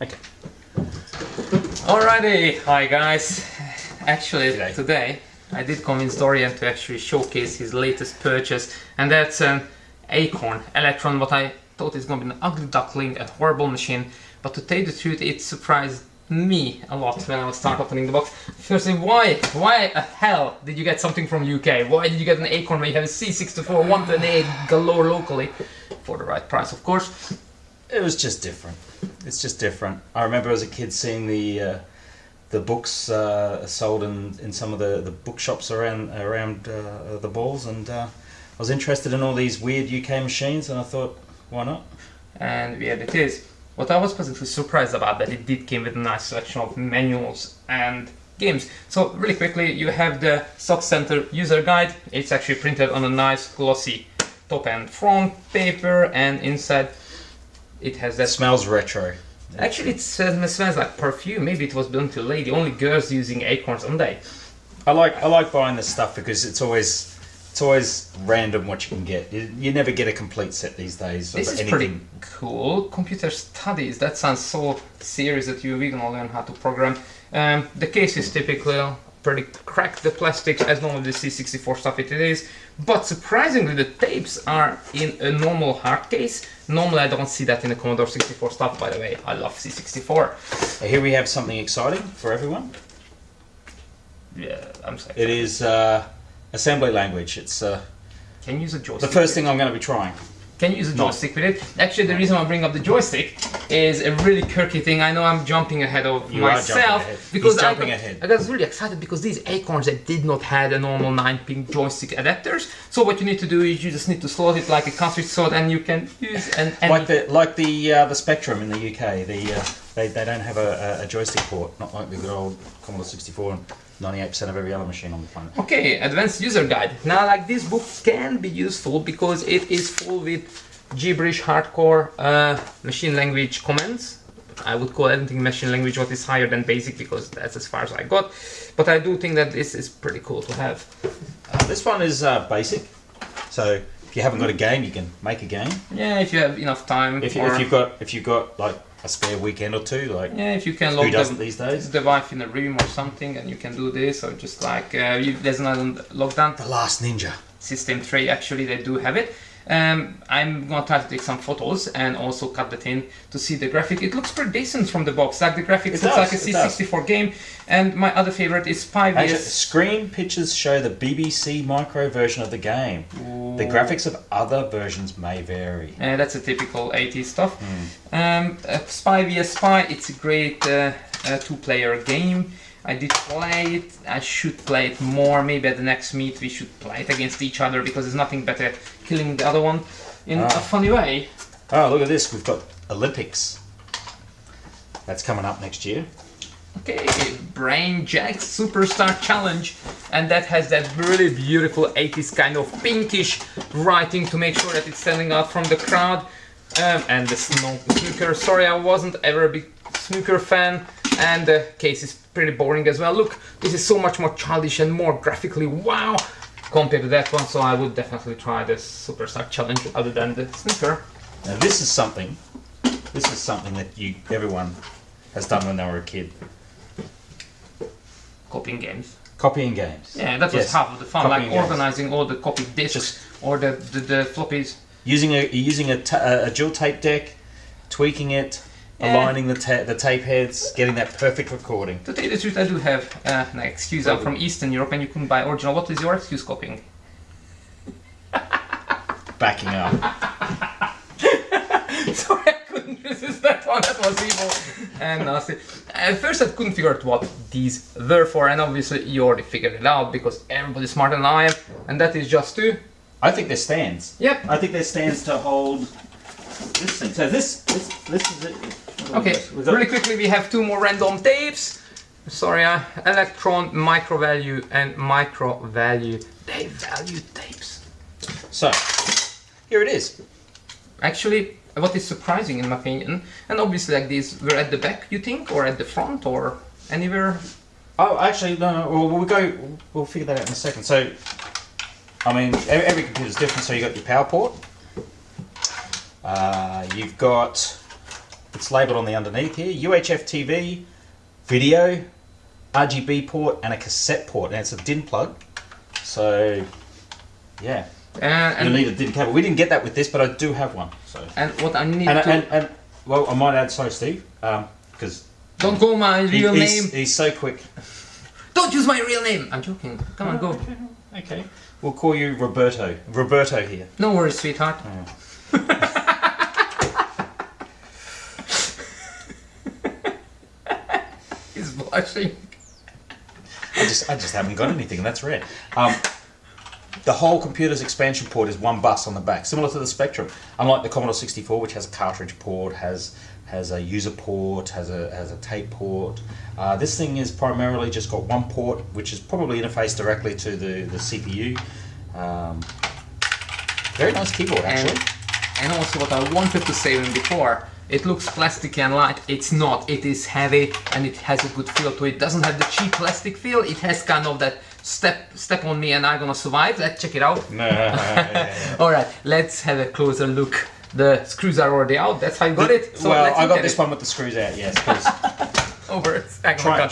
Okay. Alrighty, hi guys. Actually, G'day. today I did convince Dorian to actually showcase his latest purchase, and that's an Acorn Electron. What I thought is going to be an ugly duckling, a horrible machine, but to tell you the truth, it surprised me a lot when I was start opening the box. Firstly, why the hell did you get something from UK? Why did you get an Acorn when you have a C64 128 galore locally? For the right price, of course. It was just different. It's just different. I remember as a kid seeing the books sold in some of the bookshops around the balls, and I was interested in all these weird UK machines, and I thought, why not? And here it is. What I was pleasantly surprised about that it did came with a nice selection of manuals and games. So really quickly, you have the Stock Center user guide. It's actually printed on a nice glossy top and front paper, and inside it has that. It smells retro. Actually, it smells like perfume. Maybe it was belonging to a lady. Only girls using Acorns, aren't they? I like buying this stuff because it's always random what you can get. You never get a complete set these days. This is pretty cool. Computer studies. That sounds so serious that you're gonna learn how to program. The case is typically pretty cracked. The plastic, as normal the C64 stuff it is, but surprisingly the tapes are in a normal hard case. Normally I don't see that in the Commodore 64 stuff. By the way, I love C64. Here we have something exciting for everyone. Yeah, I'm sorry. It is assembly language. It's Can you use a joystick? the first thing I'm going to be trying. Can you use a joystick with it? Actually, the reason I bring up the joystick is a really quirky thing. I know I'm jumping ahead of myself because I got really excited because these Acorns they did not have a normal 9-pin joystick adapters. So what you need to do is you just need to slot it like a cartridge slot, and you can use like the Spectrum in the UK. They don't have a joystick port, not like the good old Commodore 64 and 98% of every other machine on the planet. Okay, advanced user guide. Now, like this book can be useful because it is full with gibberish, hardcore machine language commands. I would call anything machine language what is higher than basic because that's as far as I got. But I do think that this is pretty cool to have. This one is basic, so if you haven't got a game, you can make a game. Yeah, if you have enough time. If you've got like a spare weekend or two, like yeah, if you can who doesn't these days? The wife in a room or something, and you can do this, or just like there's another lockdown. The Last Ninja. System 3 actually they do have it. I'm gonna try to take some photos and also cut that in to see the graphic. It looks pretty decent from the box. Like the graphics looks like a C64 game. And my other favorite is 5 years. Screen pictures show the BBC Micro version of the game. Ooh. The graphics of other versions may vary. That's a typical 80s stuff. 5 Years Spy. It's a great two-player game. I did play it. I should play it more. Maybe at the next meet we should play it against each other because there's nothing better killing the other one in a funny way. Oh, look at this. We've got Olympics. That's coming up next year. Okay, Brain Jack Superstar Challenge. And that has that really beautiful 80s kind of pinkish writing to make sure that it's standing out from the crowd. And the snooker. Sorry, I wasn't ever a big snooker fan. And the case is pretty boring as well. Look, this is so much more childish and more graphically wow compared to that one, so I would definitely try the Superstar Challenge other than the snooker. Now this is something that everyone has done when they were a kid. Copying games. Copying games. Yeah, that was half of the fun, Copying like organizing all the copied discs or the floppies. Using a dual tape deck, tweaking it, aligning the tape heads, getting that perfect recording. To tell you the truth, I do have an excuse. I'm from Eastern Europe and you couldn't buy original. What is your excuse copying? Backing up. Sorry, I couldn't resist that one. That was evil and nasty. At first I couldn't figure out what these were for, and obviously you already figured it out because everybody's smarter than I am, and that is just to... I think they're stands. Yep. I think they're stands to hold this thing. So this is it. Okay, really quickly we have two more random tapes. Sorry, Electron, Micro Value and Micro Value. They value tapes. So, here it is. Actually, what is surprising in my opinion, and obviously like these were at the back, you think, or at the front, or anywhere? Oh, actually, no. We'll figure that out in a second. So, I mean, every computer's different. So you got your power port. You've got It's labelled on the underneath here. UHF TV, video, RGB port, and a cassette port. And it's a DIN plug. So, yeah. You'll need a DIN cable. We didn't get that with this, but I do have one. So. And what I need and well, I might add, sorry, Steve, because... Don't call my real name. He's so quick. Don't use my real name. I'm joking. Come on, go. Okay. We'll call you Roberto. Roberto here. No worries, sweetheart. He's blushing. I just haven't got anything, and that's rare. The whole computer's expansion port is one bus on the back, similar to the Spectrum. Unlike the Commodore 64, which has a cartridge port, has a user port, has a tape port. This thing is primarily just got one port, which is probably interfaced directly to the CPU. Very nice keyboard, actually. And also what I wanted to say before, it looks plasticky and light. It's not. It is heavy and it has a good feel to it. It doesn't have the cheap plastic feel. It has kind of that step on me and I'm gonna survive. Let's check it out. Alright, let's have a closer look. The screws are already out. That's how you got it. So well, I got this one with the screws out, yes. Over. Try.